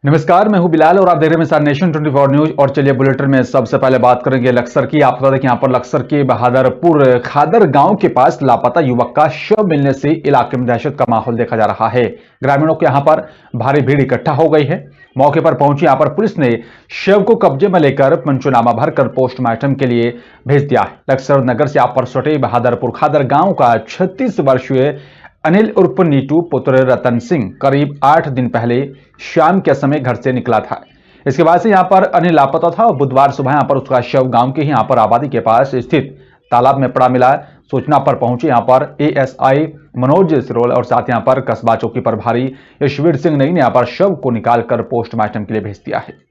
नमस्कार, मैं हूं बिलाल और आप देख रहे हैं मिसाल नेशन 24 न्यूज। और चलिए बुलेटिन में सबसे पहले बात करेंगे लक्सर की। आपको बता दें कि यहां पर लक्सर के बहादुरपुर खादर गांव के पास लापता युवक का शव मिलने से इलाके में दहशत का माहौल देखा जा रहा है। ग्रामीणों के यहां पर भारी भीड़ इकट्ठा हो गई है। मौके पर पहुंची यहां पर पुलिस ने शव को कब्जे में लेकर पंचनामा भरकर पोस्टमार्टम के लिए भेज दिया है। लक्सर नगर से आप पर सटे बहादुरपुर खादर गांव का 36 वर्षीय अनिल उर्फ नीटू पुत्र रतन सिंह करीब 8 दिन पहले शाम के समय घर से निकला था। इसके बाद से यहां पर अनिल लापता था और बुधवार सुबह यहां पर उसका शव गांव के ही यहां पर आबादी के पास स्थित तालाब में पड़ा मिला। सूचना पर पहुंचे यहां पर एएसआई मनोज सिरोल और साथ यहां पर कस्बा चौकी प्रभारी यशवीर सिंह नई ने यहां पर शव को निकालकर पोस्टमार्टम के लिए भेज दिया है।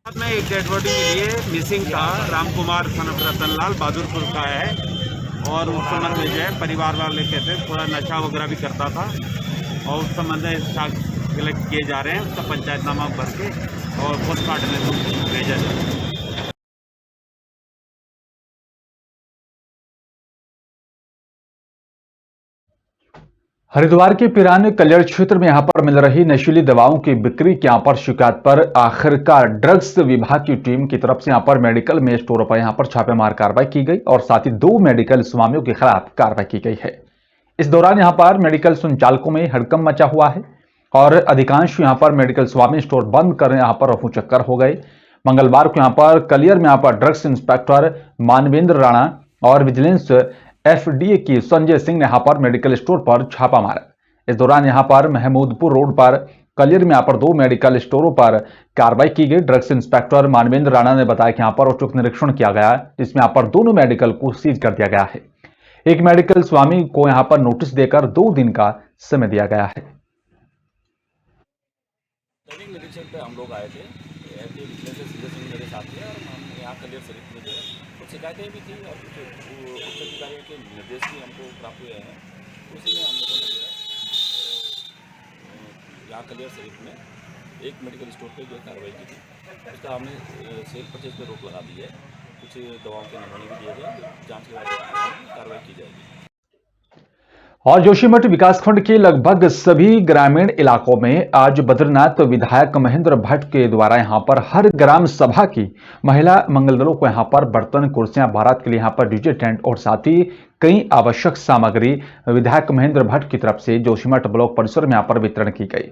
में एक डेड बॉडी मिली है मिसिंग का। राम कुमार सन ऑफ रतनलाल बहादुरपुर का है और उस संबंध में जो है परिवार वाले कहते हैं थोड़ा नशा वगैरह भी करता था और उस संबंध में साक्ष्य कलेक्ट किए जा रहे हैं। उसका पंचायतनामा भर के और पोस्टमार्टम में भेजा जाए। हरिद्वार के पिरान कल्याण क्षेत्र में यहां पर मिल रही नशीली दवाओं की बिक्री के यहां पर शिकायत पर आखिरकार ड्रग्स विभाग की टीम की तरफ से यहां पर मेडिकल में स्टोरों पर यहां पर छापेमार कार्रवाई की गई और साथ ही 2 मेडिकल स्वामियों के खिलाफ कार्रवाई की गई है। इस दौरान यहां पर मेडिकल संचालकों में हड़कंप मचा हुआ है और अधिकांश यहां पर मेडिकल स्वामी स्टोर बंद कर यहां पर रफू चक्कर हो गए। मंगलवार को यहां पर कलियर में यहां पर ड्रग्स इंस्पेक्टर मानवेंद्र राणा और विजिलेंस एफडीए की संजय सिंह ने यहां पर मेडिकल स्टोर पर छापा मारा। इस दौरान यहां पर महमूदपुर रोड पर कलियर में यहां पर 2 मेडिकल स्टोरों पर कार्रवाई की गई। ड्रग्स इंस्पेक्टर मानवेंद्र राणा ने बताया कि यहां पर औचक निरीक्षण किया गया, जिसमें यहां पर दोनों मेडिकल को सीज कर दिया गया है। एक मेडिकल स्वामी को यहां पर नोटिस देकर 2 दिन का समय दिया गया है। निरीक्षण पे हम लोग आए थे, विजिलेंस से सीधे सिंह मेरे साथ थे और हम यहाँ कलियर शरीफ में जो है कुछ शिकायतें भी थी और कुछ उच्च अधिकारियों के निर्देश भी हमको प्राप्त हुए हैं। उसी में हम लोगों ने जो है यहाँ कलियर शरीफ में एक मेडिकल स्टोर पे जो कार्रवाई की थी। उसका हमने सेल परचेज पर रोक लगा दी है। कुछ दवाओं के नमूने भी दिए गए, जाँच के बाद कार्रवाई की जाएगी। और जोशीमठ विकासखंड के लगभग सभी ग्रामीण इलाकों में आज बद्रीनाथ विधायक महेंद्र भट्ट के द्वारा यहां पर हर ग्राम सभा की महिला मंगल दलों को यहां पर बर्तन, कुर्सियां, बारात के लिए यहां पर डीजे टेंट और साथ ही कई आवश्यक सामग्री विधायक महेंद्र भट्ट की तरफ से जोशीमठ ब्लॉक परिसर में यहां पर वितरण की गई।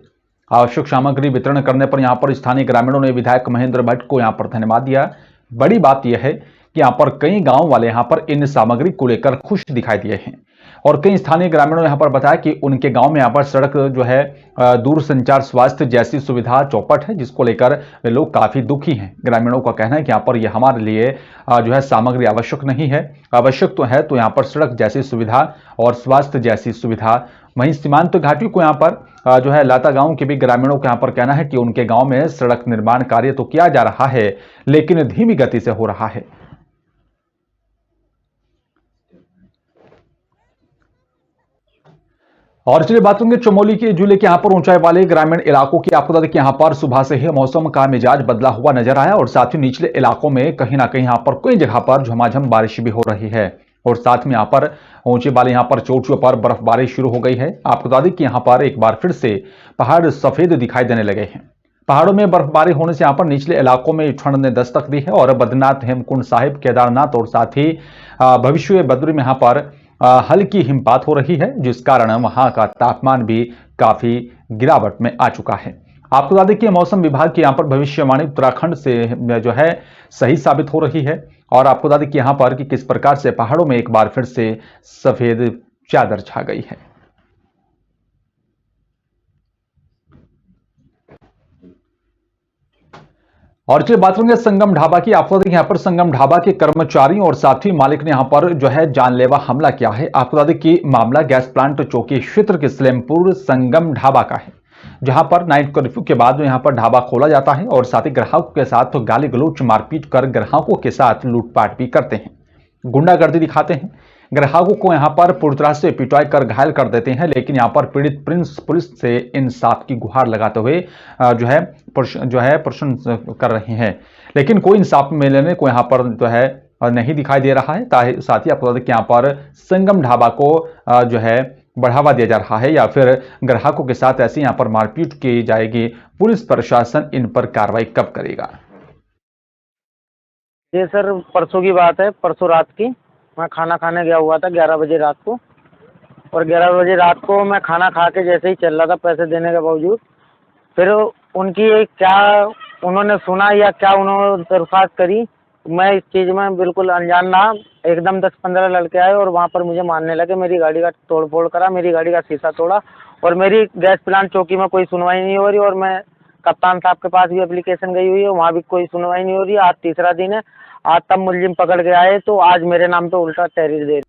आवश्यक सामग्री वितरण करने पर यहां पर स्थानीय ग्रामीणों ने विधायक महेंद्र भट्ट को यहां पर धन्यवाद दिया। बड़ी बात यह है कि यहां पर कई गांव वाले यहां पर इन सामग्री को लेकर खुश दिखाई दिए हैं और कई स्थानीय ग्रामीणों ने यहां पर बताया कि उनके गांव में यहां पर सड़क जो है दूरसंचार स्वास्थ्य जैसी सुविधा चौपट है, जिसको लेकर वे लोग काफी दुखी हैं। ग्रामीणों का कहना है कि यहां पर यह हमारे लिए जो है सामग्री आवश्यक नहीं है, आवश्यक तो है तो यहां पर सड़क जैसी सुविधा और स्वास्थ्य जैसी सुविधा। वहीं सीमांत घाटी को यहां पर जो है लाता गांव के भी ग्रामीणों का यहां पर कहना है कि उनके गांव में सड़क निर्माण कार्य तो किया जा रहा है लेकिन धीमी गति से हो रहा है। और चलिए बात करेंगे चमोली के जिले के यहां पर ऊंचाई वाले ग्रामीण इलाकों की। आपको बता दें कि यहां पर सुबह से ही मौसम का मिजाज बदला हुआ नजर आया और साथ ही निचले इलाकों में कहीं ना कहीं यहां पर कई जगह पर झमाझम बारिश भी हो रही है और साथ में यहां पर ऊंचे वाले यहां पर चोटियों पर बर्फबारी शुरू हो गई है। आपको बता दें कि यहां पर एक बार फिर से पहाड़ सफेद दिखाई देने लगे हैं। पहाड़ों में बर्फबारी होने से यहां पर निचले इलाकों में ठंड ने दस्तक दी है और बद्रीनाथ, हेमकुंड साहिब, केदारनाथ और साथ ही भविष्य बद्री में यहां पर हल्की हिमपात हो रही है, जिस कारण वहां का तापमान भी काफी गिरावट में आ चुका है। आपको बता दें कि मौसम विभाग की यहां पर भविष्यवाणी उत्तराखंड से जो है सही साबित हो रही है और आपको बता दें कि यहां पर कि किस प्रकार से पहाड़ों में एक बार फिर से सफेद चादर छा गई है। और चलिए बात करेंगे संगम ढाबा की। आपको बता दें यहाँ पर संगम ढाबा के कर्मचारियों और साथ ही मालिक ने यहां पर जो है जानलेवा हमला किया है। आपको बता दें कि मामला गैस प्लांट चौकी क्षेत्र के सलेमपुर संगम ढाबा का है, जहां पर नाइट कर्फ्यू के बाद यहां पर ढाबा खोला जाता है और साथ ही ग्राहकों के साथ गाली गलौच, मारपीट कर ग्राहकों के साथ लूटपाट भी करते हैं, गुंडागर्दी दिखाते हैं, ग्राहकों को यहां पर पूरी तरह से पिटाई कर घायल कर देते हैं। लेकिन यहां पर पीड़ित प्रिंस पुलिस से इंसाफ की गुहार लगाते हुए जो है प्रश्न कर रहे हैं, लेकिन कोई इंसाफ मिलने को यहां पर जो है नहीं दिखाई दे रहा है। साथ ही आपको बता दें कि यहां पर संगम ढाबा को जो है बढ़ावा दिया जा रहा है या फिर ग्राहकों के साथ ऐसे यहाँ पर मारपीट की जाएगी? पुलिस प्रशासन इन पर कार्रवाई कब करेगा? ये सर परसों की बात है, परसों रात की। मैं खाना खाने गया हुआ था 11 बजे रात को, और 11 बजे रात को मैं खाना खा के जैसे ही चल रहा था पैसे देने के बावजूद, फिर उनकी क्या उन्होंने सुना या क्या उन्होंने दरख्वास्त करी, मैं इस चीज़ में बिल्कुल अनजान रहा। एकदम 10-15 लड़के आए और वहाँ पर मुझे मारने लगे, मेरी गाड़ी का तोड़ फोड़ करा, मेरी गाड़ी का शीशा तोड़ा, और मेरी गैस प्लांट चौकी में कोई सुनवाई नहीं हो रही, और मैं कप्तान साहब के पास भी एप्लीकेशन गई हुई है, वहाँ भी कोई सुनवाई नहीं हो रही है। आज तीसरा दिन है, आज तब मुलजिम पकड़ के आए तो आज मेरे नाम पे उल्टा तहरीर दे।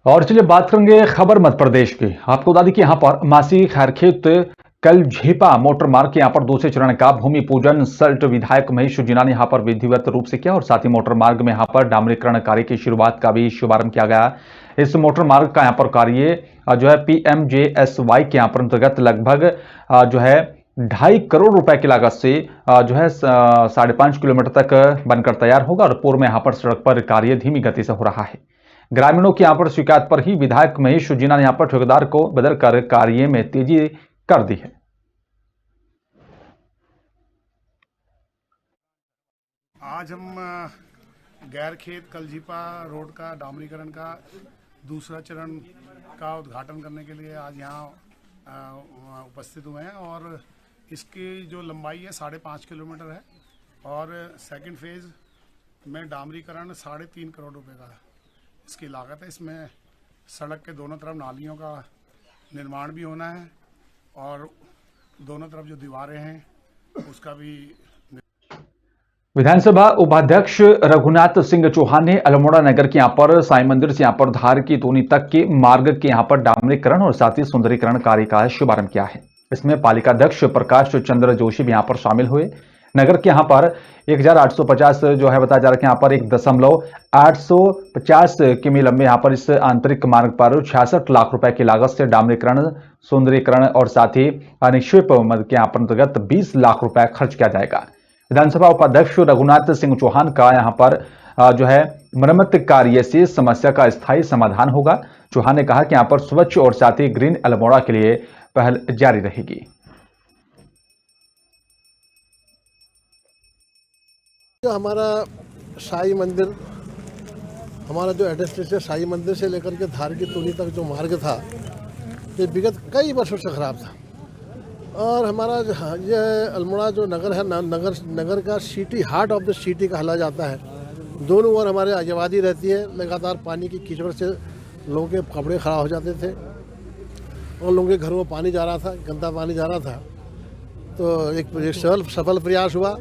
और चलिए बात करेंगे खबर मध्य प्रदेश की। आपको बता दें कि यहाँ पर मासी खैरखेत कल झेपा मोटर मार्ग के यहाँ पर दूसरे चरण का भूमि पूजन सल्ट विधायक महेश जीना ने यहाँ पर विधिवत रूप से किया, और साथ ही मोटर मार्ग में यहाँ पर डामरीकरण कार्य की शुरुआत का भी शुभारंभ किया गया। इस मोटर मार्ग का यहाँ पर कार्य जो है PMJSY के यहाँ पर अंतर्गत लगभग जो है 2.5 करोड़ रुपए की लागत से जो है 5.5 किलोमीटर तक बनकर तैयार होगा, और पूर्व में यहाँ पर सड़क पर कार्य धीमी गति से हो रहा है। ग्रामीणों की यहाँ पर शिकायत पर ही विधायक महेश जीना ने यहाँ पर ठेकेदार को बदलकर कार्य में तेजी कर दी है। आज हम गैरखेत कलझीपा रोड का डामरीकरण का दूसरा चरण का उद्घाटन करने के लिए आज यहाँ उपस्थित हुए हैं, और इसकी जो लंबाई है 5.5 किलोमीटर है, और सेकंड फेज में डामरीकरण 3.5 करोड़ रुपए का इसकी लागत है। इसमें सड़क के दोनों तरफ नालियों का निर्माण भी होना है, और दोनों तरफ जो दीवारें हैं उसका भी। विधानसभा उपाध्यक्ष रघुनाथ सिंह चौहान ने अल्मोड़ा नगर के यहाँ पर साईं मंदिर से यहाँ पर धार की तूनी तक के मार्ग के यहाँ पर डामरीकरण और साथ ही सुंदरीकरण कार्य का शुभारंभ किया है। इसमें पालिका अध्यक्ष प्रकाश चंद्र जोशी भी यहाँ पर शामिल हुए। नगर के यहाँ पर 1850 जो है बताया जा रहा है कि यहाँ पर 1.850 किमी लंबे यहाँ पर इस आंतरिक मार्ग पर 66 लाख रुपए की लागत से डामरीकरण, सुंदरीकरण और साथ ही निक्षेप के यहाँ पर अंतर्गत 20 लाख रुपए खर्च किया जाएगा। विधानसभा उपाध्यक्ष रघुनाथ सिंह चौहान का यहाँ पर जो है मरम्मत कार्य से समस्या का स्थायी समाधान होगा। चौहान ने कहा कि यहाँ पर स्वच्छ और साथ ही ग्रीन अल्मोड़ा के लिए पहल जारी रहेगी। जो हमारा साईं मंदिर, हमारा जो एडमिनिस्ट्रेशन साईं मंदिर से लेकर के धार की तूनी तक जो मार्ग था, ये विगत कई वर्षों से खराब था, और हमारा ये अल्मोड़ा जो नगर है, नगर का city, heart of the city कहला जाता है। दोनों ओर हमारे आबादी रहती है, लगातार पानी की कीचड़ से लोगों के कपड़े खराब हो जाते थे, और लोगों के घरों में पानी जा रहा था, गंदा पानी जा रहा था। तो एक सफल प्रयास हुआ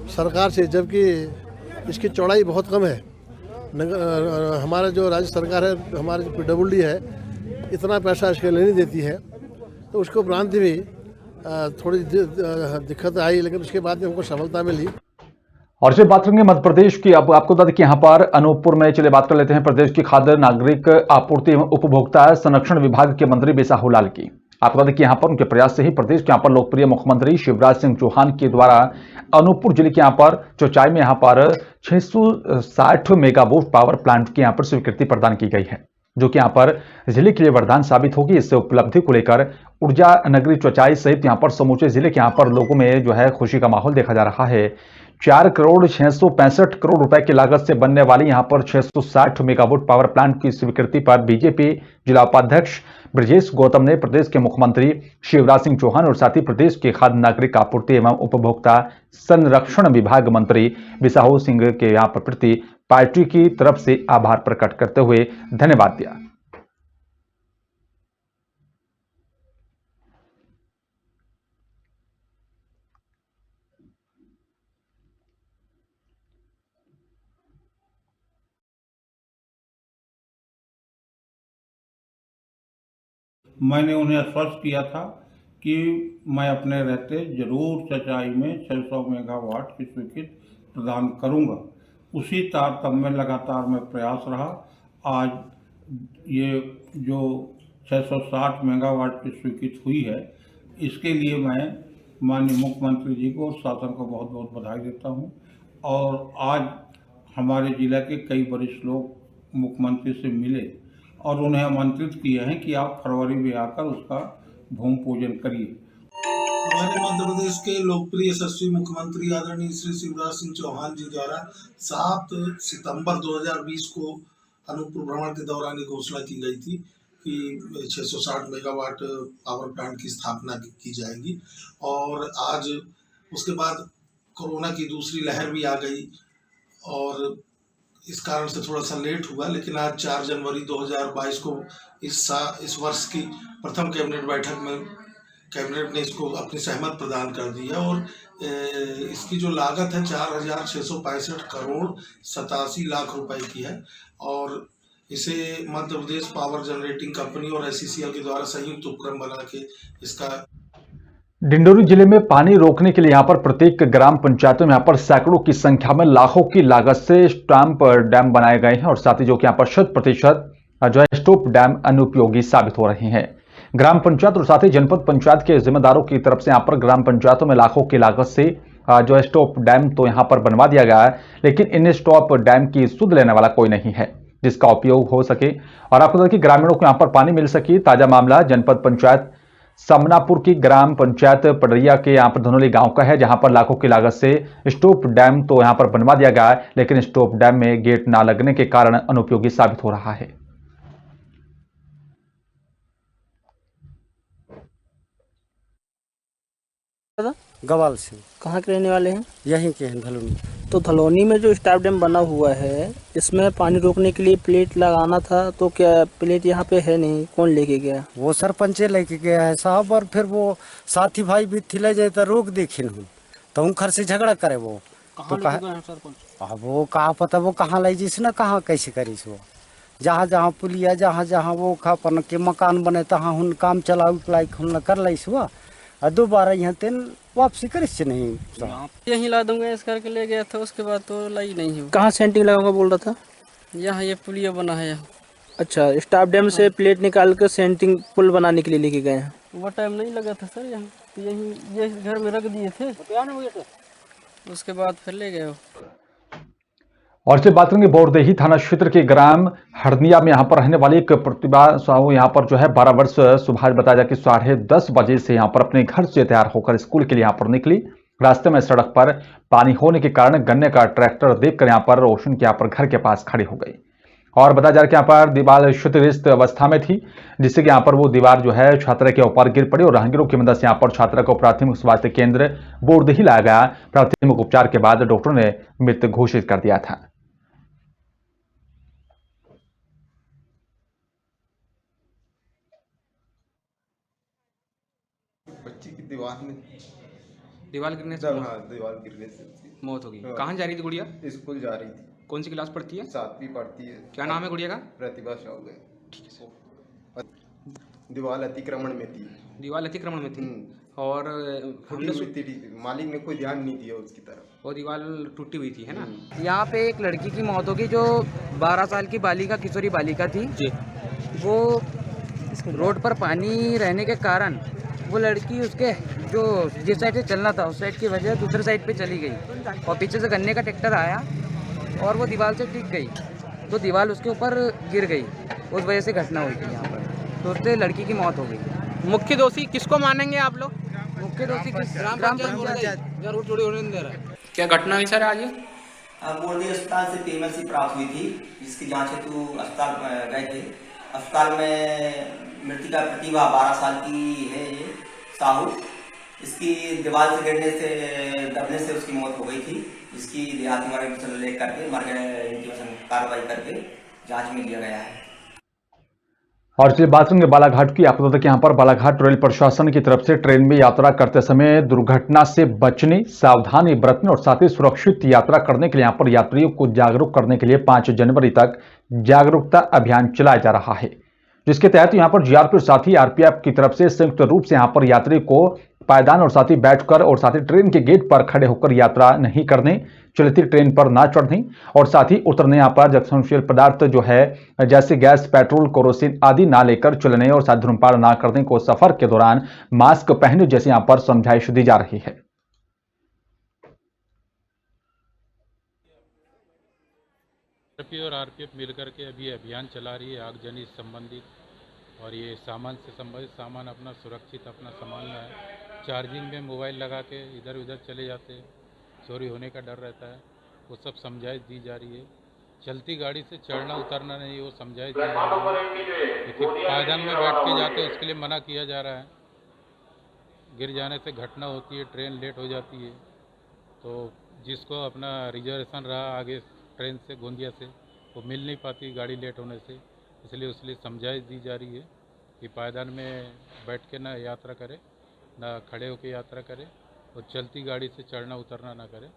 सरकार से, जबकि इसकी चौड़ाई बहुत कम है। हमारा जो राज्य सरकार है, हमारे जो PWD है, इतना पैसा इसके लिए नहीं देती है, तो उसको उपरांत भी थोड़ी दिक्कत आई, लेकिन उसके बाद में हमको सफलता मिली। और जब बात करेंगे मध्य प्रदेश की, अब आपको बता दें कि यहाँ पर अनूपपुर में चलिए बात कर लेते हैं प्रदेश की खाद्य नागरिक आपूर्ति एवं उपभोक्ता संरक्षण विभाग के मंत्री बिसाहू लाल की। आपको बता दें कि यहाँ पर उनके प्रयास से ही प्रदेश के यहाँ पर लोकप्रिय मुख्यमंत्री शिवराज सिंह चौहान के द्वारा अनूपपुर जिले के यहाँ पर चौचाई में यहाँ पर 660 मेगावाट पावर प्लांट की यहाँ पर स्वीकृति प्रदान की गई है, जो कि यहाँ पर जिले के लिए वरदान साबित होगी। इससे उपलब्धि को लेकर ऊर्जा नगरी चौचाई सहित यहाँ पर समूचे जिले के यहाँ पर लोगों में जो है खुशी का माहौल देखा जा रहा है। 4 करोड़ 665 करोड़ रुपए की लागत से बनने वाली यहाँ पर 660 मेगावाट पावर प्लांट की स्वीकृति पर बीजेपी जिला उपाध्यक्ष ब्रजेश गौतम ने प्रदेश के मुख्यमंत्री शिवराज सिंह चौहान और साथ ही प्रदेश के खाद्य नागरिक आपूर्ति एवं उपभोक्ता संरक्षण विभाग मंत्री बिसाहू सिंह के यहाँ पर प्रति पार्टी की तरफ से आभार प्रकट करते हुए धन्यवाद दिया। मैंने उन्हें आश्वस्त किया था कि मैं अपने रहते जरूर चचाई में 600 मेगावाट की स्वीकृति प्रदान करूंगा। उसी तारतम्य में लगातार मैं प्रयास रहा। आज ये जो 660 मेगावाट की स्वीकृति हुई है, इसके लिए मैं माननीय मुख्यमंत्री जी को और शासन को बहुत बहुत बधाई देता हूं। और आज हमारे जिला के कई वरिष्ठ लोग मुख्यमंत्री से मिले और उन्हें आमंत्रित किए हैं कि आप फरवरी में आकर उसका भूमि पूजन करिए। हमारे मध्य प्रदेश के लोकप्रिय यशस्वी मुख्यमंत्री आदरणीय श्री शिवराज सिंह चौहान जी द्वारा 7 सितंबर 2020 को अनूपपुर भ्रमण के दौरान ये घोषणा की गई थी कि 660 मेगावाट पावर प्लांट की स्थापना की जाएगी। और आज उसके बाद कोरोना की दूसरी लहर भी आ गई और इस कारण से थोड़ा सा लेट हुआ, लेकिन आज 4 जनवरी 2022 को इस वर्ष की प्रथम कैबिनेट बैठक में कैबिनेट ने इसको अपनी सहमत प्रदान कर दी है। और इसकी जो लागत है 4,665 करोड़ 87 लाख रुपए की है और इसे Madhya Pradesh power generating company और SCCL के द्वारा संयुक्त उपक्रम बना के इसका डिंडोरी जिले में पानी रोकने के लिए यहां पर प्रत्येक ग्राम पंचायतों में यहां पर सैकड़ों की संख्या में लाखों की लागत से स्टैंप डैम बनाए गए हैं और साथ ही जो कि यहां पर 100% जो है स्टॉप डैम अनुपयोगी साबित हो रहे हैं। ग्राम पंचायत और साथ ही जनपद पंचायत के जिम्मेदारों की तरफ से यहां पर ग्राम पंचायतों में लाखों की लागत से जो है स्टॉप डैम तो यहां पर बनवा दिया गया है, लेकिन इन स्टॉप डैम की सुध लेने वाला कोई नहीं है जिसका उपयोग हो सके और आपको बता दें कि ग्रामीणों को यहां पर पानी मिल सके। ताजा मामला जनपद पंचायत समनापुर की ग्राम पंचायत पडरिया के यहां पर धनोली गांव का है, जहां पर लाखों की लागत से स्टॉप डैम तो यहां पर बनवा दिया गया है, लेकिन स्टॉप डैम में गेट ना लगने के कारण अनुपयोगी साबित हो रहा है। गवाल से। कहाँ के रहने वाले हैं? यहीं के हैं, धलोनी। तो धलोनी में जो स्टॉप डैम बना हुआ है, इसमें पानी रोकने के लिए प्लेट लगाना था, तो क्या प्लेट यहाँ पे है नहीं? कौन लेके गया? वो सरपंचे लेके गया है साहब, और फिर वो साथी भाई भी थी ले जाए तो रोक देखिन हूँ तो उनखर से झगड़ा करे वो। कहाँ तो लेके गए हैं सरपंच? अब वो कहा पता वो कहाँ ले जिस ना कहाँ कैसे करीस वो, जहाँ जहाँ पुलिया जहाँ जहाँ वो खापन के मकान बने तहाँ हुन काम चलाऊ लाइक हम कर लाइस हुआ और दोबारा यहाँ तेन वापसी करिस नहीं। यहीं ला दूंगा इस करके ले गया था, उसके बाद तो लाई नहीं हूँ। कहाँ सेंटिंग लगाऊंगा बोल रहा था? यहाँ ये पुलिया बना है यहाँ। अच्छा, स्टॉप डैम से प्लेट निकाल कर सेंटिंग पुल बनाने के लिए लेके गए हैं। वो टाइम नहीं लगा था सर, यहाँ तो यहीं ये घर में रख दिए थे, उसके बाद फिर ले गए। और से बात करेंगे बोरदेही थाना क्षेत्र के ग्राम हरनिया में यहां पर रहने वाली एक प्रतिभा साहू यहां पर जो है 12 वर्ष सुबह बताया जाए कि 10:30 बजे से यहां पर अपने घर से तैयार होकर स्कूल के लिए यहां पर निकली। रास्ते में सड़क पर पानी होने के कारण गन्ने का ट्रैक्टर देखकर यहां पर रोशन के यहां पर घर के पास खड़ी हो गई और बताया जा रहा है कि यहां पर दीवार क्षतिग्रस्त अवस्था में थी, जिससे कि यहां पर वो दीवार जो है छात्रा के ऊपर गिर पड़ी और राहगीरों की मदद से यहां पर छात्रा को प्राथमिक स्वास्थ्य केंद्र बोरदेही लाया गया। प्राथमिक उपचार के बाद डॉक्टरों ने मृत घोषित कर दिया था। बच्ची की दीवार गिरने से दीवार गिरने से मौत हो गई। कहाँ जा रही थी गुड़िया? स्कूल जा रही थी। कौन सी क्लास पढ़ती है? 7वीं पढ़ती है। क्या नाम है गुड़िया का? प्रतिभा साहू है। ठीक है। दीवार अतिक्रमण में थी। दीवार अतिक्रमण में थी और मालिक ने कोई ध्यान नहीं दिया उसकी तरफ, वो दीवार टूटी हुई थी, है ना? यहाँ पे एक लड़की की मौत होगी जो 12 साल की बालिका, किशोरी बालिका थी जी। वो रोड पर पानी रहने के कारण वो लड़की उसके जो जिस साइड से चलना था उस साइड की वजह दूसरे साइड पे चली गई और पीछे से गन्ने का ट्रैक्टर आया और वो दीवार से टिक गई, तो दीवार उसके ऊपर गिर गई, उस वजह से घटना हुई थी यहाँ पर, तो उससे लड़की की मौत हो गई। मुख्य दोषी किसको मानेंगे आप लोग? मुख्य दोषी किस ग्राम पंचायत जरूर थोड़ी होने दे रहा है। क्या घटना हुई सर आज? बोरदेही अस्पताल से पेमेंट सी प्राप्त हुई थी, जिसकी जांच हेतु अस्पताल गए थे। अस्पताल में मृतिका प्रतिभा 12 साल की है ये साहू, इसकी दीवार से गिरने से दबने से उसकी मौत हो गई थी, जिसकी देहाती मर्ग ले करके कार्रवाई करके जांच में लिया गया है। और चलिए बात करेंगे बालाघाट की। आपको बता दें कि यहाँ पर बालाघाट रेल प्रशासन की तरफ से ट्रेन में यात्रा करते समय दुर्घटना से बचने, सावधानी बरतने और साथ ही सुरक्षित यात्रा करने के लिए यहाँ पर यात्रियों को जागरूक करने के लिए 5 जनवरी तक जागरूकता अभियान चलाया जा रहा है, जिसके तहत यहाँ पर जीआरपी और साथ ही आरपीएफ की तरफ से संयुक्त रूप से यहाँ पर यात्री को पायदान और साथ ही बैठकर और साथ ही ट्रेन के गेट पर खड़े होकर यात्रा नहीं करने, चलती ट्रेन पर ना चढ़ने और साथ ही उतरने यहाँ पर जख्मशील पदार्थ जो है जैसे गैस, पेट्रोल, केरोसिन आदि ना लेकर चलने और साथ धूम्रपान ना करने को सफर के दौरान मास्क पहने जैसे यहाँ पर समझाइश दी जा रही है। आरपी और आरपीएफ मिलकर के अभी अभियान चला रही है आगजनी संबंधित, और ये सामान से संबंधित सामान अपना सुरक्षित अपना सामान है। चार्जिंग में मोबाइल लगा के इधर उधर चले जाते हैं, चोरी होने का डर रहता है, वो सब समझाइश दी जा रही है। चलती गाड़ी से चढ़ना उतरना नहीं, वो समझाइश दी जा रही है। लेकिन पायदान में बैठ के जाते हैं उसके लिए मना किया जा रहा है। गिर जाने से घटना होती है, ट्रेन लेट हो जाती है, तो जिसको अपना रिजर्वेशन रहा आगे ट्रेन से गोंदिया से, वो मिल नहीं पाती गाड़ी लेट होने से, इसलिए समझाइश दी जा रही है कि पायदान में बैठ के ना यात्रा करे, ना खड़े होकर यात्रा करे, और चलती गाड़ी से चढ़ना उतरना ना करे।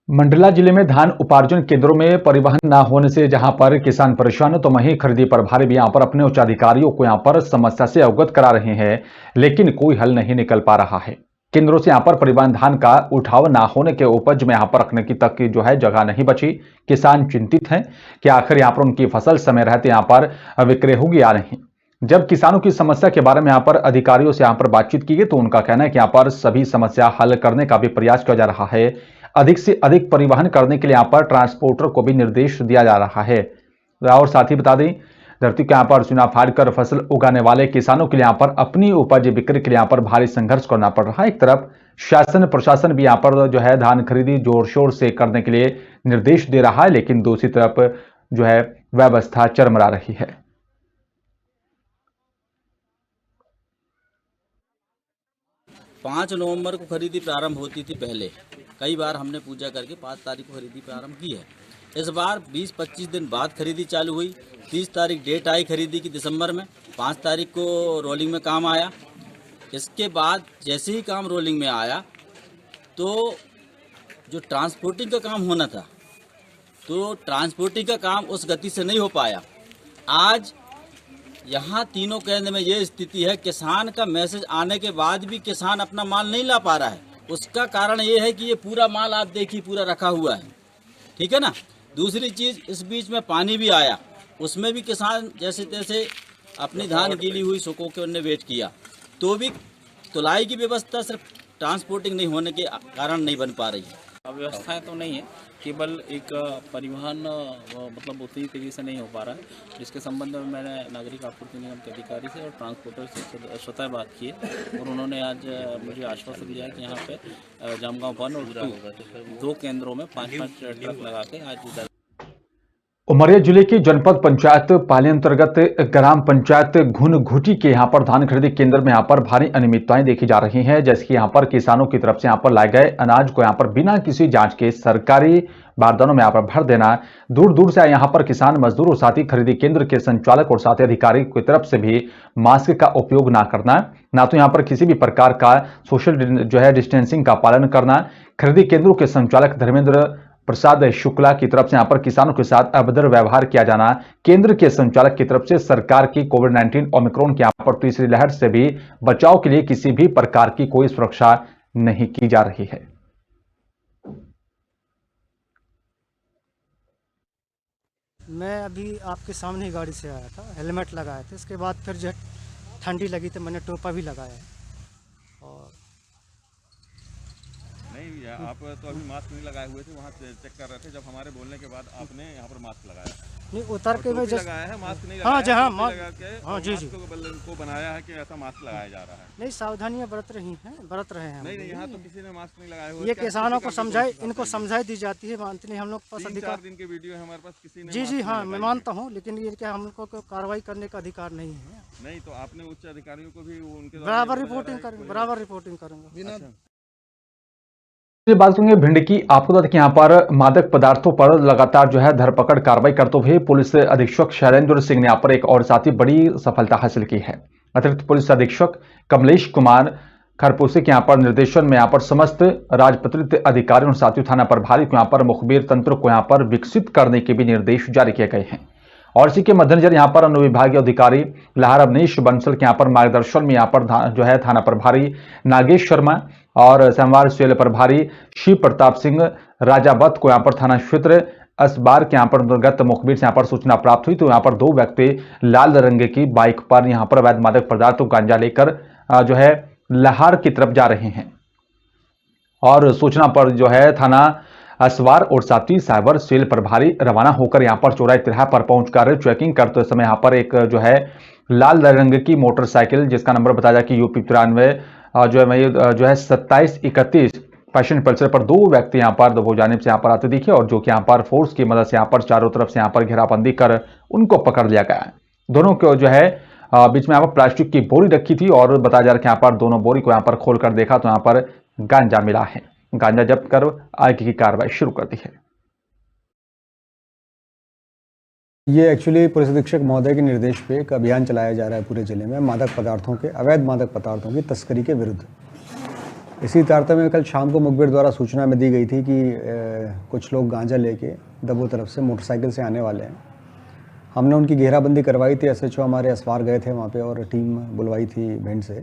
मंडला जिले में धान उपार्जन केंद्रों में परिवहन न होने से जहां पर किसान परेशान है, तो वहीं खरीदी प्रभारी भी यहां पर अपने उच्च अधिकारियों को यहां पर समस्या से अवगत करा रहे हैं, लेकिन कोई हल नहीं निकल पा रहा है। केंद्रों से यहां पर परिवहन धान का उठाव ना होने के उपज में यहां पर रखने की तक की जो है जगह नहीं बची। किसान चिंतित हैं कि आखिर यहां पर उनकी फसल समय रहते यहां पर विक्रय होगी या नहीं। जब किसानों की समस्या के बारे में यहां पर अधिकारियों से यहां पर बातचीत की गई, तो उनका कहना है कि यहां पर सभी समस्या हल करने का भी प्रयास किया जा रहा है। अधिक से अधिक परिवहन करने के लिए यहां पर ट्रांसपोर्टर को भी निर्देश दिया जा रहा है। और साथ ही बता दें, धरती के यहां पर चुना फाड़ कर फसल उगाने वाले किसानों के लिए यहां पर अपनी उपज बिक्री के लिए यहां पर भारी संघर्ष करना पड़ रहा है। एक तरफ शासन प्रशासन भी यहां पर जो है धान खरीदी जोर शोर से करने के लिए निर्देश दे रहा है, लेकिन दूसरी तरफ जो है व्यवस्था चरमरा रही है। 5 नवंबर को खरीदी प्रारंभ होती थी। पहले कई बार हमने पूजा करके 5 तारीख को खरीदी प्रारंभ की है। इस बार 20-25 दिन बाद खरीदी चालू हुई। 30 तारीख डेट आई खरीदी की दिसंबर में, 5 तारीख को रोलिंग में काम आया। इसके बाद जैसे ही काम रोलिंग में आया तो जो ट्रांसपोर्टिंग का काम होना था, तो ट्रांसपोर्टिंग का काम उस गति से नहीं हो पाया। आज यहाँ तीनों केंद्र में ये स्थिति है, किसान का मैसेज आने के बाद भी किसान अपना माल नहीं ला पा रहा है। उसका कारण ये है कि ये पूरा माल आप देखिए पूरा रखा हुआ है, ठीक है ना। दूसरी चीज़, इस बीच में पानी भी आया, उसमें भी किसान जैसे तैसे अपनी धान गीली हुई सुखों के उन्हें वेट किया, तो भी तुलाई की व्यवस्था सिर्फ ट्रांसपोर्टिंग नहीं होने के कारण नहीं बन पा रही है। व्यवस्थाएं तो नहीं है, केवल एक परिवहन मतलब उतनी तेज़ी से नहीं हो पा रहा है, जिसके संबंध में मैंने नागरिक आपूर्ति निगम के अधिकारी से और ट्रांसपोर्टर से स्वतः बात की है, और उन्होंने आज मुझे आश्वासन दिया है कि यहाँ पे जामगांव 1 और 2 केंद्रों में 5-5 ट्रक लगा के आज उमरिया जिले की जनपद पंचायत पाली अंतर्गत ग्राम पंचायत घुनघुटी के यहां पर धान खरीदी केंद्र में यहां पर भारी अनियमितताएं देखी जा रही हैं। जैसे कि यहां पर किसानों की तरफ से यहां पर लाए गए अनाज को यहां पर बिना किसी जांच के सरकारी बारदानों में यहां पर भर देना, दूर दूर से यहां पर किसान मजदूर और साथ ही खरीदी केंद्र के संचालक और साथ ही अधिकारी की तरफ से भी मास्क का उपयोग ना करना, ना तो यहां पर किसी भी प्रकार का सोशल जो है डिस्टेंसिंग का पालन करना। खरीदी केंद्रों के संचालक धर्मेंद्र प्रसाद शुक्ला की तरफ से यहां पर किसानों के साथ अभद्र व्यवहार किया जाना, केंद्र के संचालक की तरफ से सरकार की कोविड-19 ओमिक्रॉन की यहां पर तीसरी लहर से भी बचाव के लिए किसी भी प्रकार की कोई सुरक्षा नहीं की जा रही है। मैं अभी आपके सामने ही गाड़ी से आया था, हेलमेट लगाया था, इसके बाद फिर जो ठंडी लगी तो मैंने टोपा भी लगाया। और नहीं, आप तो अभी मास्क नहीं लगाए हुए थे, वहाँ चेक कर रहे थे, जब हमारे बोलने के बाद आपने यहाँ पर मास्क लगाया। नहीं, उतर के मैं जस्ट लगाया है, मास्क नहीं हाँ लगाया, हाँ हाँ जी को बनाया है कि ऐसा मास्क लगाया जा रहा है। नहीं, सावधानियां बरत रहे हैं। नहीं, यहाँ तो किसी ने मास्क नहीं लगाया हुआ। ये किसानों को समझाए, इनको समझाई दी जाती है, मानते नहीं हम लोग पास अधिकार। 3-4 दिन के वीडियो है हमारे पास, किसी ने जी हाँ मैं मानता हूँ, लेकिन ये क्या हमको कार्रवाई करने का अधिकार नहीं है। नहीं, तो आपने उच्च अधिकारियों को भी उनके बराबर रिपोर्टिंग करूंगा। बात करेंगे भिंड की। आपको बता दें कि यहाँ पर मादक पदार्थों पर लगातार जो है धरपकड़ कार्रवाई करते हुए पुलिस अधीक्षक शैलेंद्र सिंह ने यहाँ पर एक और साथी बड़ी सफलता हासिल की है। अतिरिक्त पुलिस अधीक्षक कमलेश कुमार खरपूसी के यहाँ पर निर्देशन में यहाँ पर समस्त राजपत्रित अधिकारियों और साथियों थाना प्रभारी को यहाँ पर मुखबिर तंत्र को यहाँ पर विकसित करने के भी निर्देश जारी किए गए हैं। और इसी के मद्देनजर यहाँ पर अनुविभागीय अधिकारी लहर अवनीश बंसल के यहाँ पर मार्गदर्शन में यहाँ पर जो है थाना प्रभारी नागेश शर्मा और सोमवार सेल प्रभारी शिव प्रताप सिंह राजावत को यहाँ पर थाना क्षेत्र असबार के यहाँ पर अंतर्गत मुखबिर से यहाँ पर सूचना प्राप्त हुई, तो यहाँ पर 2 व्यक्ति लाल रंग की बाइक पर यहाँ पर अवैध मादक पदार्थों गांजा लेकर जो है लहार की तरफ जा रहे हैं। और सूचना पर जो है थाना असवार और साथी साइबर सेल प्रभारी रवाना होकर यहां पर चौराहे तिराहा पर पहुंचकर चेकिंग करते समय यहां पर एक जो है लाल रंग की मोटरसाइकिल जिसका नंबर बताया जाए कि यूपी 93 जो है 2731 पैशन पल्सर पर दो व्यक्ति यहां पर दो जानिब से यहां पर आते दिखे और जो कि यहां पर फोर्स की मदद से यहां पर चारों तरफ से यहां पर घेराबंदी कर उनको पकड़ लिया गया। दोनों को जो है बीच में यहां पर प्लास्टिक की बोरी रखी थी और बताया जा रहा है कि यहां पर दोनों बोरी को यहां पर खोलकर देखा तो यहां पर गांजा मिला है। गांजा जब्त कर आगे की कार्रवाई शुरू कर दी है। ये एक्चुअली पुलिस अधीक्षक महोदय के निर्देश पे एक अभियान चलाया जा रहा है पूरे जिले में मादक पदार्थों के अवैध मादक पदार्थों की तस्करी के विरुद्ध। इसी तारतम्य में कल शाम को मुखबिर द्वारा सूचना में दी गई थी कि कुछ लोग गांजा लेके दबो तरफ से मोटरसाइकिल से आने वाले हैं। हमने उनकी घेराबंदी करवाई थी। एसएचओ हमारे असवार गए थे वहाँ पे और टीम बुलवाई थी भिंड से।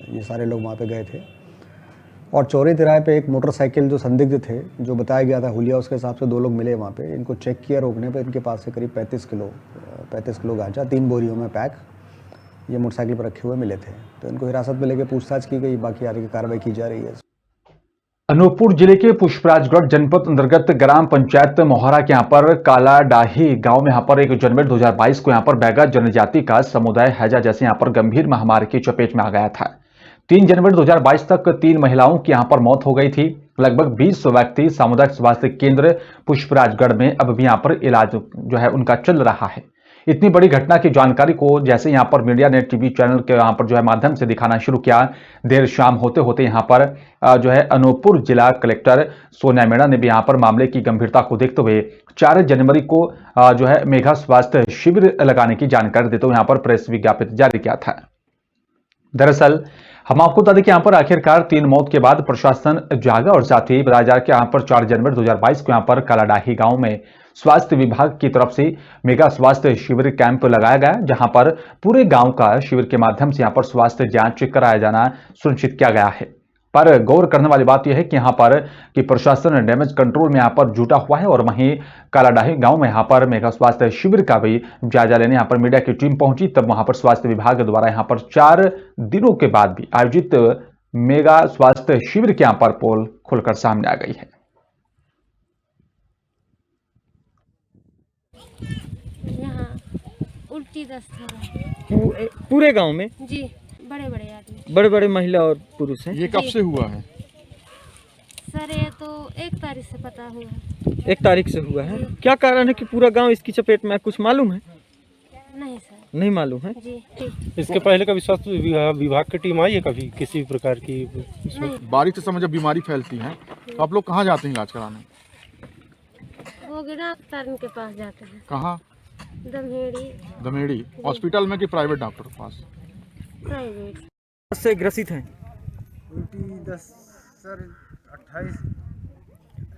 ये सारे लोग वहाँ पे गए थे और चौरी तिराहे पे एक मोटरसाइकिल जो संदिग्ध थे जो बताया गया था हुलिया उसके हिसाब से 2 लोग मिले वहाँ पे। इनको चेक किया रोकने पे इनके पास से करीब 35 किलो गांजा 3 बोरियों में पैक ये मोटरसाइकिल पर रखे हुए मिले थे। तो इनको हिरासत में लेकर पूछताछ की गई। बाकी आगे की कार्रवाई की जा रही है। अनूपपुर जिले के पुष्पराजगढ़ जनपद अंतर्गत ग्राम पंचायत मोहरा के यहाँ पर कालाडाही गांव में यहाँ पर 1 जनवरी 2022 को यहाँ पर बैगा जनजाति का समुदाय हैजा जैसे यहाँ पर गंभीर महामारी की चपेट में आ गया था। 3 जनवरी 2022 तक 3 महिलाओं की यहाँ पर मौत हो गई थी। लगभग 20 व्यक्ति सामुदायिक स्वास्थ्य केंद्र पुष्पराजगढ़ में अब भी यहाँ पर इलाज जो है उनका चल रहा है। इतनी बड़ी घटना की जानकारी को जैसे यहाँ पर मीडिया ने टीवी चैनल के यहाँ पर जो है माध्यम से दिखाना शुरू किया, देर शाम होते होते यहाँ पर जो है अनूपपुर जिला कलेक्टर सोनिया मीणा ने भी यहाँ पर मामले की गंभीरता को देखते हुए 4 जनवरी को जो है मेगा स्वास्थ्य शिविर लगाने की जानकारी देते हुए यहाँ पर प्रेस विज्ञापन जारी किया था। दरअसल हम आपको बता दें कि यहाँ पर आखिरकार 3 मौत के बाद प्रशासन जागा और साथ ही बताया जा रहा है कि यहाँ पर 4 जनवरी 2022 को यहाँ पर कालाडाही गांव में स्वास्थ्य विभाग की तरफ से मेगा स्वास्थ्य शिविर कैंप लगाया गया, जहां पर पूरे गांव का शिविर के माध्यम से यहाँ पर स्वास्थ्य जांच कराया जाना सुनिश्चित किया गया है। पर गौर करने वाली बात यह है कि यहाँ पर कि प्रशासन डैमेज कंट्रोल में यहाँ पर जुटा हुआ है और वहीं कालाडाही गांव में यहाँ पर मेगा स्वास्थ्य शिविर का भी जायजा लेने यहाँ पर मीडिया की टीम पहुंची। तब वहां पर स्वास्थ्य विभाग द्वारा यहाँ पर 4 दिनों के बाद भी आयोजित मेगा स्वास्थ्य शिविर के यहाँ पर पोल खुलकर सामने आ गई है। यहाँ उल्टी दस्त हो रहा है पूरे गांव में जी। बड़े आदमी, बड़े महिला और पुरुष हैं। ये कब से हुआ है सर? ये तो 1 तारीख से पता हुआ है। 1 तारीख से हुआ है। क्या कारण है कि पूरा गांव इसकी चपेट में है? कुछ मालूम है? नहीं सर, नहीं मालूम है जी। ठीक। इसके पहले कभी स्वास्थ्य विभाग की टीम आई है कभी किसी प्रकार की? बारिश के समय जब बीमारी फैलती है तो आप लोग कहाँ जाते हैं इलाज कराने? वो डॉक्टर के पास जाते हैं। कहाँ? दमेड़ी हॉस्पिटल में कि प्राइवेट डॉक्टर के पास? प्राइवेट। से ग्रसित हैं उल्टी दस्त सर 28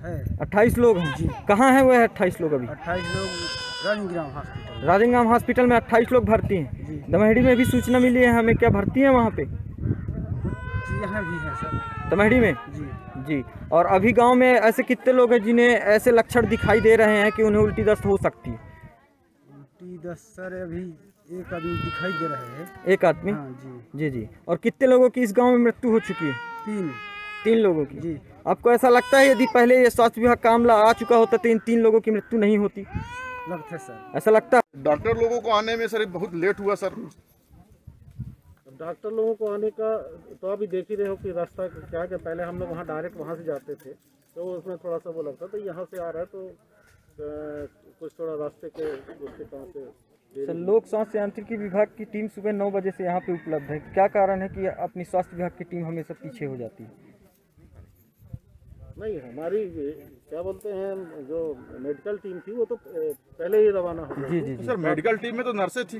है। 28 लोग हैं जी। कहाँ हैं वो 28 लोग? अभी 28 लोग राजेंद्र हॉस्पिटल में 28 लोग भर्ती हैं। दमहड़ी में भी सूचना मिली है हमें, क्या भर्ती है वहाँ पे? जी यहाँ भी है सर। दमहड़ी में जी। और अभी गांव में ऐसे कितने लोग हैं जिन्हें ऐसे लक्षण दिखाई दे रहे हैं कि उन्हें उल्टी दस्त हो सकती है? उल्टी दस्त सर अभी एक आदमी दिखाई दे रहे हैं। एक आदमी? हाँ जी। और कितने लोगों की इस गांव में मृत्यु हो चुकी है? 3 लोगों की जी। आपको ऐसा लगता है यदि पहले ये स्वास्थ्य विभाग का मामला आ चुका होता तो इन 3 लोगों की मृत्यु नहीं होती? लगता है सर। ऐसा लगता है? डॉक्टर लोगों को आने में सर बहुत लेट हुआ सर। डॉक्टर लोगों को आने का तो अभी देख ही रहे हो कि रास्ता क्या है। पहले हम लोग वहाँ डायरेक्ट वहाँ से जाते थे तो उसमें थोड़ा सा वो लगता था। यहाँ से आ रहा है तो कुछ थोड़ा रास्ते के उसके कहाँ से। सर, लोक स्वास्थ्य यांत्रिकी विभाग की टीम सुबह 9 बजे से यहाँ पे उपलब्ध है। क्या कारण है कि अपनी स्वास्थ्य विभाग की टीम हमेशा पीछे हो जाती है? नहीं, हमारी क्या बोलते हैं जो मेडिकल टीम थी वो तो पहले ही रवाना हो गई जी। सर मेडिकल टीम में तो नर्सें थी,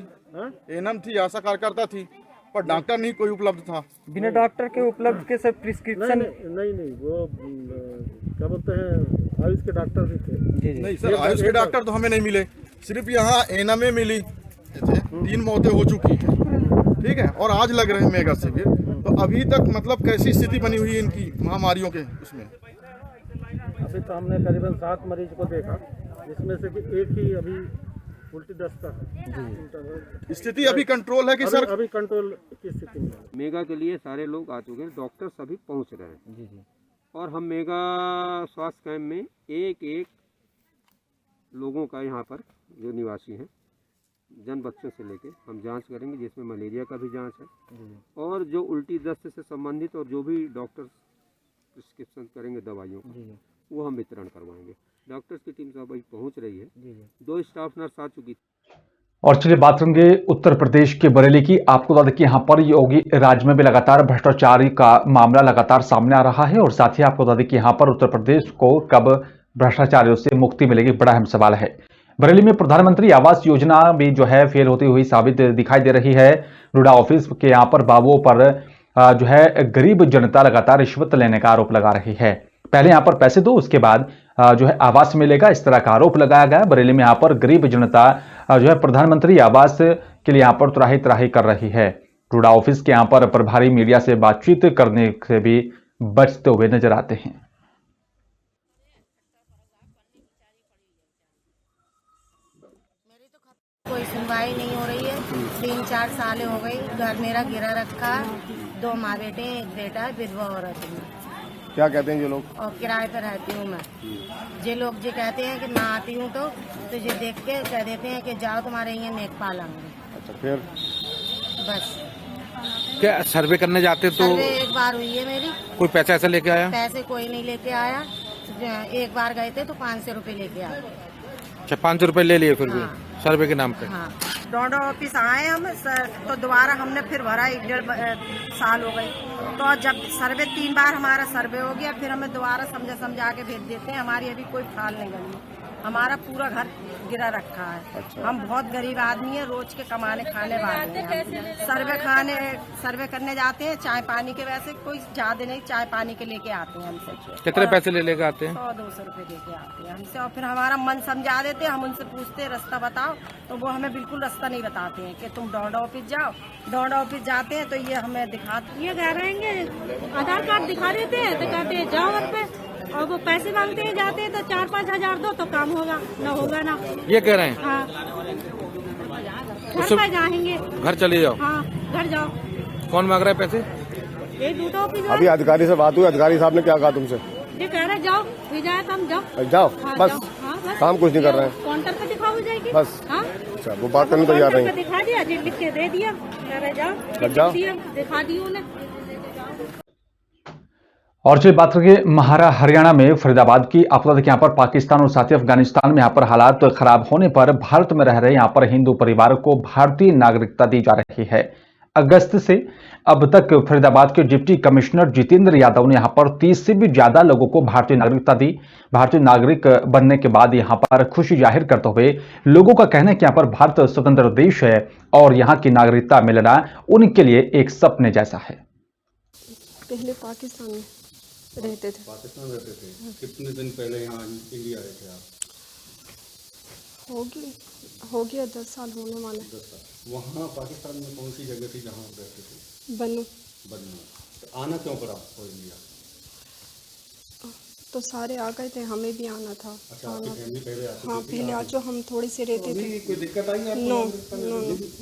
एएनएम थी, आशा कार्यकर्ता थी, पर डॉक्टर नहीं कोई उपलब्ध था। बिना डॉक्टर के उपलब्ध के सब प्रिस्क्रिप्शन? नहीं वो क्या बोलते हैं आयुष के डॉक्टर भी थे। नहीं सर, आयुष के डॉक्टर तो हमें नहीं मिले। सिर्फ यहाँ एएनएम में मिली 3 मौतें हो चुकी हैं, ठीक है, और आज लग रहे हैं मेगा शिविर। तो अभी तक मतलब कैसी स्थिति बनी हुई है इनकी महामारियों के उसमें? अभी तो हमने करीबन 7 मरीज को देखा, जिसमें से एक ही अभी उल्टी दस्त का। स्थिति अभी कंट्रोल है कि सर? अभी कंट्रोल की स्थिति में। मेगा के लिए सारे लोग आ चुके हैं, डॉक्टर सभी पहुंच रहे हैं। जी। और हम मेगा स्वास्थ्य कैंप में एक एक लोगों का यहाँ पर जो निवासी हैं जन बच्चों से लेके हम जांच करेंगे, जिसमें मलेरिया का भी जांच है और जो उल्टी दस्त से संबंधित और जो भी डॉक्टर प्रिस्क्रिप्शन करेंगे दवाइयों का वो हम वितरण करवाएंगे। डॉक्टर्स की टीम सब अभी पहुँच रही है, 2 स्टाफ नर्स आ चुकी। और चलिए बात करेंगे उत्तर प्रदेश के बरेली की। आपको बता दें कि यहाँ पर योगी राज्य में भी लगातार भ्रष्टाचारी का मामला लगातार सामने आ रहा है और साथ ही आपको बता दें कि यहाँ पर उत्तर प्रदेश को कब भ्रष्टाचारियों से मुक्ति मिलेगी, बड़ा अहम सवाल है। बरेली में प्रधानमंत्री आवास योजना भी जो है फेल होती हुई साबित दिखाई दे रही है। नोडा ऑफिस के यहाँ पर बाबुओं पर जो है गरीब जनता लगातार रिश्वत लेने का आरोप लगा रही है। पहले यहाँ पर पैसे दो, उसके बाद जो है आवास मिलेगा, इस तरह का आरोप लगाया गया। बरेली में यहाँ पर गरीब जनता जो है प्रधानमंत्री आवास के लिए यहाँ पर त्राही त्राही कर रही है। टूडा ऑफिस के यहाँ पर प्रभारी मीडिया से बातचीत करने से भी बचते हुए नजर आते हैं। कोई सुनवाई नहीं हो रही है, 3-4 साल हो गई। घर मेरा गिरा रखा, 2 माँ बेटे, एक बेटा, विधवा औरत हूँ। क्या कहते हैं ये लोग? और किराए पर रहती हूँ मैं। ये लोग जो कहते हैं कि मैं आती हूँ तो ये देख के कह देते हैं कि जाओ तुम्हारे यहाँ नेक पालेंगे। अच्छा, फिर बस क्या सर्वे करने जाते तो सर्वे एक बार हुई है मेरी। कोई पैसा ऐसा लेके आया? पैसे कोई नहीं लेके आया। एक बार गए थे तो 500 रुपए लेके आए। अच्छा, 500 रुपए ले लिए फिर भी सर्वे के नाम पे? हाँ, डोडा ऑफिस आए हम तो दोबारा हमने फिर भरा, 1-1.5 साल हो गई। तो जब सर्वे 3 बार हमारा सर्वे हो गया, फिर हमें दोबारा समझा के भेज देते हैं। हमारी अभी कोई फाल नहीं बनी, हमारा पूरा घर गिरा रखा है। अच्छा। हम बहुत गरीब आदमी है, रोज के कमाने खाने वाले हैं। सर्वे करने जाते हैं, चाय पानी के वैसे कोई ज्यादा नहीं, चाय पानी के लेके आते हैं हमसे। कितने पैसे ले लेके आते हैं? 100-200 रुपए लेके आते हैं हमसे और फिर हमारा मन समझा देते हैं। हम उनसे पूछते हैं रास्ता बताओ, तो वो हमें बिल्कुल रास्ता नहीं बताते हैं कि तुम डोडा ऑफिस जाओ। डोडा ऑफिस जाते हैं तो ये हमें दिखाते, ये कह रहे हैं आधार कार्ड दिखा देते हैं तो कहते हैं जाओ घर पे, और वो पैसे मांगते हैं, जाते हैं तो 4-5 हजार दो तो काम होगा, न होगा ना। ये कह रहे हैं? हाँ, घर पे जाएंगे। घर चले जाओ। हाँ, घर जाओ। कौन मांग रहा है पैसे? ये डोडा ऑफिस। अभी अधिकारी से बात हुई, अधिकारी साहब ने क्या कहा तुमसे? ये कह रहे जाओ, जाए काम जाओ। जाओ, हाँ, बस, जाओ। हाँ, बस काम कुछ नहीं कर रहे हैं। काउंटर पे दिखा हो जाएगी बस। हाँ? अच्छा, वो बात करने तैयार नहीं। दिखा दिया, लिख के दे दिया, कह रहे जाओ, दिखा दी उन्हें। और चलिए बात करेंगे हरियाणा में फरीदाबाद की। आपको बता दें कि यहाँ पर पाकिस्तान और साथ ही अफगानिस्तान में यहाँ पर हालात खराब होने पर भारत में रह रहे यहाँ पर हिंदू परिवारों को भारतीय नागरिकता दी जा रही है। अगस्त से अब तक फरीदाबाद के डिप्टी कमिश्नर जितेंद्र यादव ने यहाँ पर 30 से भी ज्यादा लोगों को भारतीय नागरिकता दी। भारतीय नागरिक बनने के बाद यहाँ पर खुशी जाहिर करते हुए लोगों का कहना है कि यहाँ पर भारत स्वतंत्र देश है और यहाँ की नागरिकता मिलना उनके लिए एक सपने जैसा है। पहले पाकिस्तान में रहते थे। पाकिस्तान रहते थे। कितने दिन पहले यहाँ इंडिया आए थे आप? हो गया 10 साल होने वाले। 10 साल। वहाँ पाकिस्तान में कौन सी जगह थी जहाँ आप रहते थे? बन्नू। तो आना क्यों पड़ा आपको इंडिया? तो सारे आ गए थे, हमें भी आना था। अच्छा, आपकी फैमिली पहले आती थी? हाँ, पहले आज जो हम थोड़े से रहते थे। कोई दिक्कत आई आपको? नो।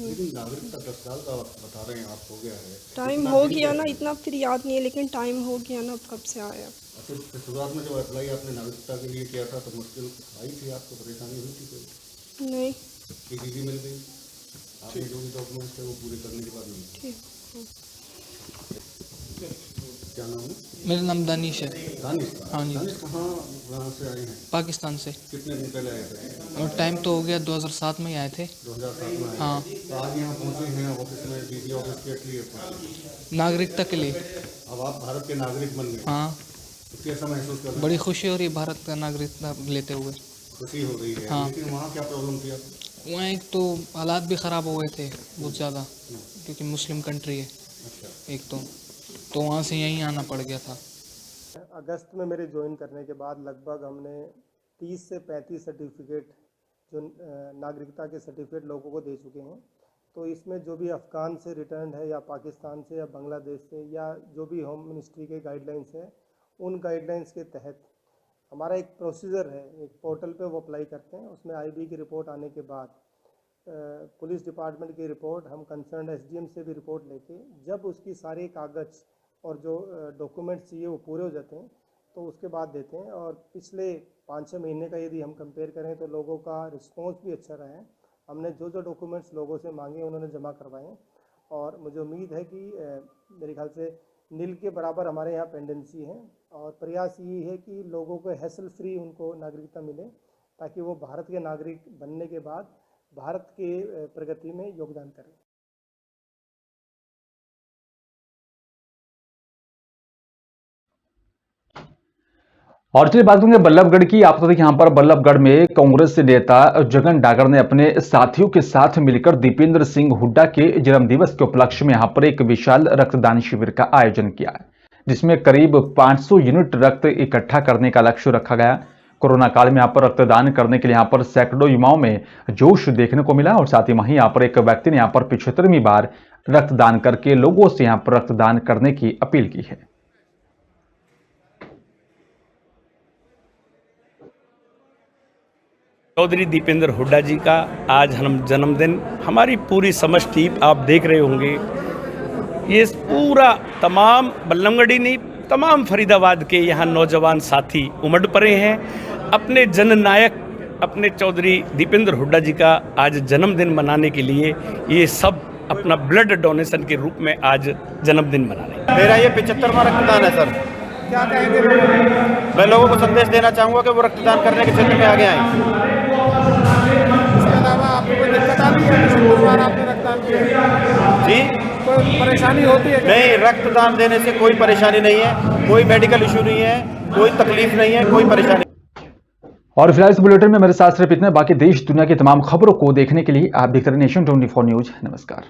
लेकिन नागरिकता 10 साल का बता रहे हैं आप, हो गया है। टाइम हो गया ना, इतना फिर याद नहीं है, लेकिन टाइम हो गया ना, अब कब से आया। अच्छा, शुरुआत में जब अप्लाई आपने नागरिकता के लिए किया था तो मुश्किल आई थी आपको, परेशानी हुई थी कोई? नहीं। ईजी मिल गई? आपने जो भी डॉक्यूमेंट्स थे वो पूरे करने के बाद मिली? ठीक। क्या नाम है? मेरा नाम दानिश है। दानिश? हाँ जी। दानिश कहाँ से आए हैं? पाकिस्तान से। कितने दिन पहले आए थे? और टाइम तो हो गया 2007 में ही आए थे। 2007 में आए? हाँ। तो आज यहाँ पहुँचे हैं ऑफिस में, डीसी ऑफिस के लिए? नागरिकता के लिए। अब आप भारत के नागरिक बन गए? हाँ। तो कैसा महसूस कर रहे हैं? बड़ी खुशी हो रही है भारत का नागरिकता लेते हुए। खुशी हो रही है। हाँ। लेकिन वहाँ क्या प्रॉब्लम थी आपको? वहाँ एक तो हालात भी ख़राब हो गए थे बहुत ज़्यादा, क्योंकि मुस्लिम कंट्री है एक तो वहाँ से यहीं आना पड़ गया था। अगस्त में मेरे ज्वाइन करने के बाद लगभग हमने 30 से 35 सर्टिफिकेट जो नागरिकता के सर्टिफिकेट लोगों को दे चुके हैं। तो इसमें जो भी अफ़गान से रिटर्न है या पाकिस्तान से या बांग्लादेश से या जो भी होम मिनिस्ट्री के गाइडलाइंस हैं, उन गाइडलाइंस के तहत हमारा एक प्रोसीजर है, एक पोर्टल पे वो अप्लाई करते हैं। उसमें आईबी की रिपोर्ट आने के बाद पुलिस डिपार्टमेंट की रिपोर्ट, हम कंसर्न एसडीएम से भी रिपोर्ट लेके जब उसकी सारे कागज़ और जो डॉक्यूमेंट्स चाहिए वो पूरे हो जाते हैं, तो उसके बाद देते हैं। और पिछले 5-6 महीने का यदि हम कंपेयर करें तो लोगों का रिस्पॉन्स भी अच्छा रहा है। हमने जो जो डॉक्यूमेंट्स लोगों से मांगे उन्होंने जमा करवाए हैं और मुझे उम्मीद है कि मेरे ख्याल से नील के बराबर हमारे यहाँ पेंडेंसी है और प्रयास ये है कि लोगों को हैसल फ्री उनको नागरिकता मिले ताकि वो भारत के नागरिक बनने के बाद भारत के प्रगति में योगदान करें। और चलिए बात करेंगे बल्लभगढ़ की। आपको देखिए यहाँ पर बल्लभगढ़ में कांग्रेस नेता जगन डागर ने अपने साथियों के साथ मिलकर दीपेंद्र सिंह हुड्डा के जन्मदिवस के उपलक्ष्य में यहाँ पर एक विशाल रक्तदान शिविर का आयोजन किया है, जिसमें करीब 500 यूनिट रक्त इकट्ठा करने का लक्ष्य रखा गया। कोरोना काल में यहाँ पर रक्तदान करने के लिए यहाँ पर सैकड़ों युवाओं में जोश देखने को मिला और साथ ही वहीं यहाँ पर एक व्यक्ति ने यहाँ पर 75वीं बार रक्तदान करके लोगों से यहाँ पर रक्तदान करने की अपील की है। चौधरी दीपेंद्र हुड्डा जी का आज जन्मदिन, हमारी पूरी समस्त टीम आप देख रहे होंगे, ये पूरा तमाम बल्लभगढ़ी नहीं तमाम फरीदाबाद के यहाँ नौजवान साथी उमड़ पड़े हैं अपने जननायक अपने चौधरी दीपेंद्र हुड्डा जी का आज जन्मदिन मनाने के लिए। ये सब अपना ब्लड डोनेशन के रूप में आज जन्मदिन मना रहे हैं। मेरा ये 75वां रक्तदान है सर। क्या कहेंगे? मैं लोगों को संदेश देना चाहूँगा कि वो रक्तदान करने के क्षेत्र में आगे आएँ। इसके अलावा आपको कोई दिक्कत आती है? आपने रक्तदान किया जी, कोई परेशानी होती है? नहीं, रक्तदान देने से कोई परेशानी नहीं है, कोई मेडिकल इशू नहीं है, कोई तकलीफ नहीं है, कोई परेशानी। और फिलहाल इस बुलेटिन में मेरे साथ सिर्फ इतने। बाकी देश दुनिया की तमाम खबरों को देखने के लिए आप देखते रहिए नेशन 24 न्यूज। नमस्कार।